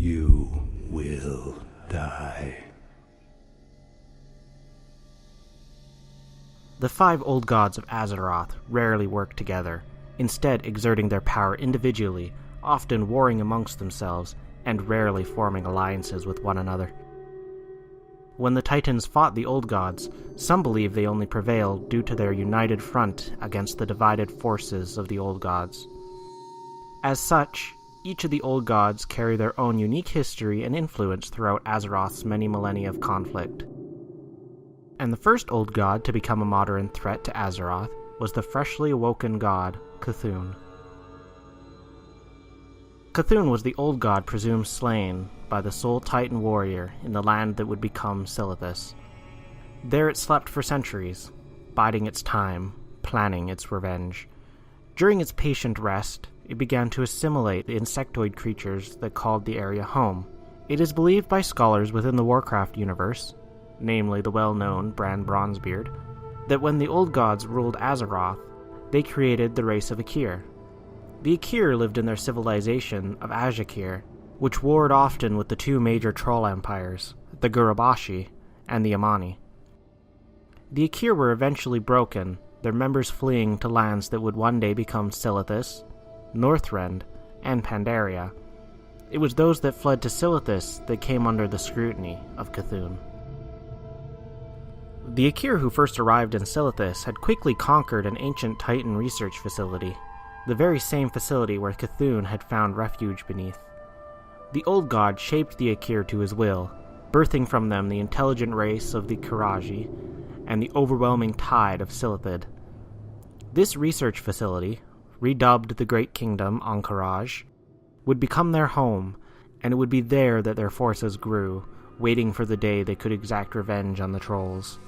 You will die. The 5 old gods of Azeroth rarely worked together, instead exerting their power individually, often warring amongst themselves, and rarely forming alliances with one another. When the Titans fought the old gods, some believe they only prevailed due to their united front against the divided forces of the old gods. As such, each of the old gods carry their own unique history and influence throughout Azeroth's many millennia of conflict. And the first old god to become a modern threat to Azeroth was the freshly awoken god, Cthulhu. Cthulhu was the old god presumed slain by the Soul Titan warrior in the land that would become Silithus. There it slept for centuries, biding its time, planning its revenge. During its patient rest, it began to assimilate the insectoid creatures that called the area home. It is believed by scholars within the Warcraft universe, namely the well-known Bran Bronzebeard, that when the old gods ruled Azeroth, they created the race of Akir. The Akir lived in their civilization of Ajakir, which warred often with the 2 major troll empires, the Gurabashi and the Amani. The Akir were eventually broken, their members fleeing to lands that would one day become Silithus, Northrend, and Pandaria. It was those that fled to Silithus that came under the scrutiny of Cthulhu. The Akir who first arrived in Silithus had quickly conquered an ancient Titan research facility, the very same facility where Cthulhu had found refuge beneath. The old god shaped the Akir to his will, birthing from them the intelligent race of the Kiraji and the overwhelming tide of Silithid. This research facility, redubbed the Great Kingdom Ahn'Qiraj, would become their home, and it would be there that their forces grew, waiting for the day they could exact revenge on the trolls.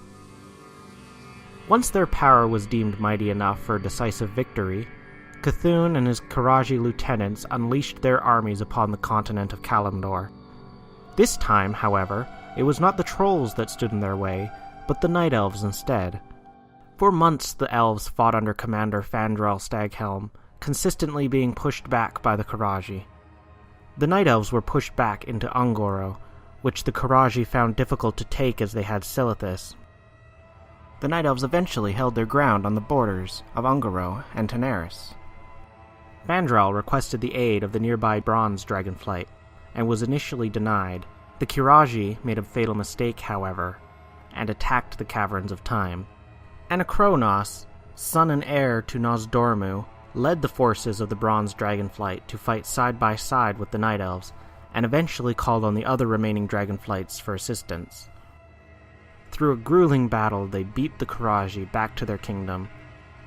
Once their power was deemed mighty enough for a decisive victory, Cthulhu and his Kiraji lieutenants unleashed their armies upon the continent of Kalimdor. This time, however, it was not the trolls that stood in their way, but the Night Elves instead. For months the elves fought under Commander Fandral Staghelm, consistently being pushed back by the Kiraji. The Night Elves were pushed back into Ungoro, which the Kiraji found difficult to take as they had Silithus. The Night Elves eventually held their ground on the borders of Ungoro and Tenaris. Fandral requested the aid of the nearby Bronze Dragonflight, and was initially denied. The Kiraji made a fatal mistake, however, and attacked the Caverns of Time. Anachronos, son and heir to Nosdormu, led the forces of the Bronze Dragonflight to fight side by side with the Night Elves, and eventually called on the other remaining Dragonflights for assistance. Through a grueling battle, they beat the Kiraji back to their kingdom.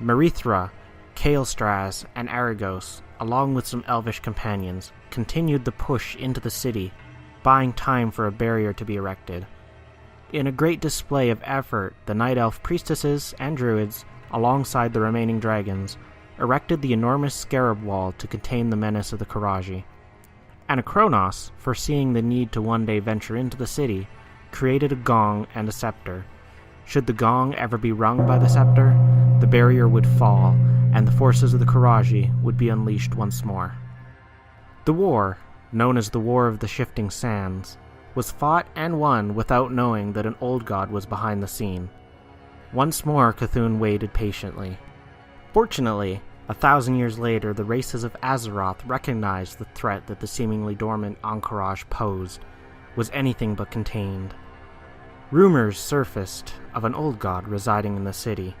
Merithra, Kael'Straz, and Arygos, along with some elvish companions, continued the push into the city, buying time for a barrier to be erected. In a great display of effort, the Night Elf priestesses and druids, alongside the remaining dragons, erected the enormous scarab wall to contain the menace of the Kiraji. Anachronos, foreseeing the need to one day venture into the city, created a gong and a scepter. Should the gong ever be rung by the scepter, the barrier would fall, and the forces of the Kiraji would be unleashed once more. The war, known as the War of the Shifting Sands, was fought and won without knowing that an old god was behind the scene. Once more Cthulhu waited patiently. Fortunately, 1,000 years later, the races of Azeroth recognized the threat that the seemingly dormant Ahn'Qiraj posed was anything but contained. Rumors surfaced of an old god residing in the city.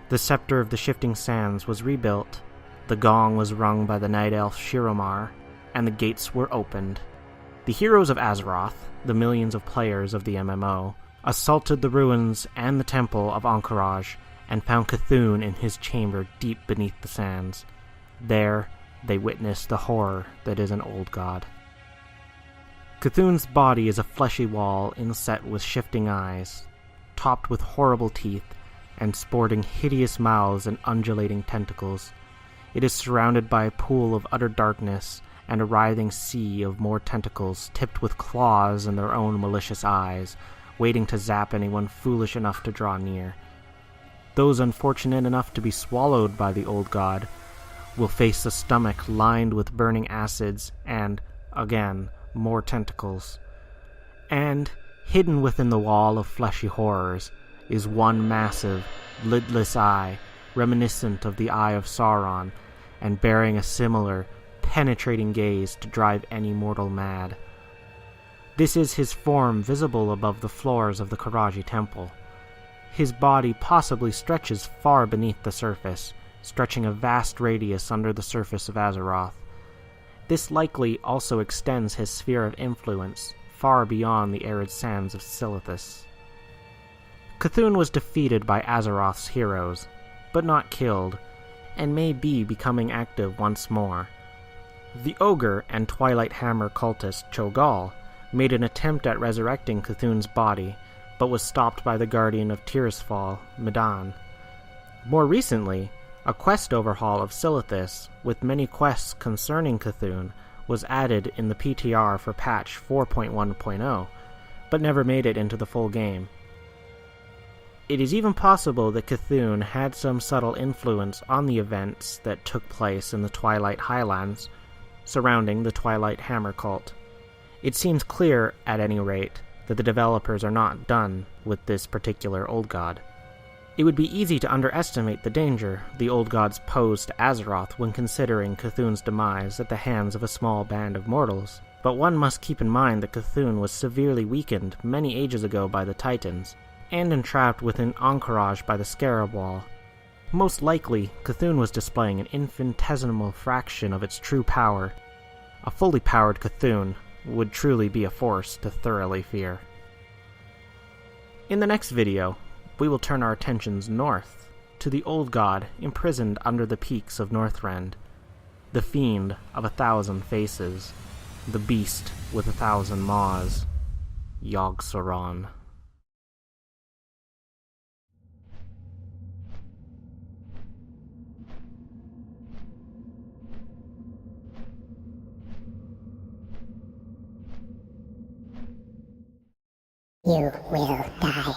The Scepter of the Shifting Sands was rebuilt, the gong was rung by the Night Elf Shiromar, and the gates were opened. The heroes of Azeroth, the millions of players of the MMO, assaulted the ruins and the temple of Ahn'Qiraj, and found Cthulhu in his chamber deep beneath the sands. There, they witnessed the horror that is an old god. Cthulhu's body is a fleshy wall inset with shifting eyes, topped with horrible teeth, and sporting hideous mouths and undulating tentacles. It is surrounded by a pool of utter darkness and a writhing sea of more tentacles tipped with claws and their own malicious eyes, waiting to zap anyone foolish enough to draw near. Those unfortunate enough to be swallowed by the old god will face a stomach lined with burning acids and, again, more tentacles. And, hidden within the wall of fleshy horrors, is one massive, lidless eye, reminiscent of the Eye of Sauron, and bearing a similar, penetrating gaze to drive any mortal mad. This is his form visible above the floors of the Karaji Temple. His body possibly stretches far beneath the surface, stretching a vast radius under the surface of Azeroth. This likely also extends his sphere of influence far beyond the arid sands of Silithus. Cthulhu was defeated by Azeroth's heroes, but not killed, and may be becoming active once more. The Ogre and Twilight Hammer cultist Cho'Gall made an attempt at resurrecting Cthulhu's body, but was stopped by the Guardian of Tirisfal, Medan. More recently, a quest overhaul of Silithus, with many quests concerning Cthulhu, was added in the PTR for patch 4.1.0, but never made it into the full game. It is even possible that Cthulhu had some subtle influence on the events that took place in the Twilight Highlands surrounding the Twilight Hammer cult. It seems clear, at any rate, that the developers are not done with this particular old god. It would be easy to underestimate the danger the old gods pose to Azeroth when considering Cthulhu's demise at the hands of a small band of mortals, but one must keep in mind that Cthulhu was severely weakened many ages ago by the Titans, and entrapped within Anchorage by the Scarab Wall. Most likely, Cthulhu was displaying an infinitesimal fraction of its true power. A fully powered Cthulhu would truly be a force to thoroughly fear. In the next video, we will turn our attentions north, to the old god imprisoned under the peaks of Northrend, the fiend of 1,000 faces, the beast with 1,000 maws, Yogg-Saron. You will die.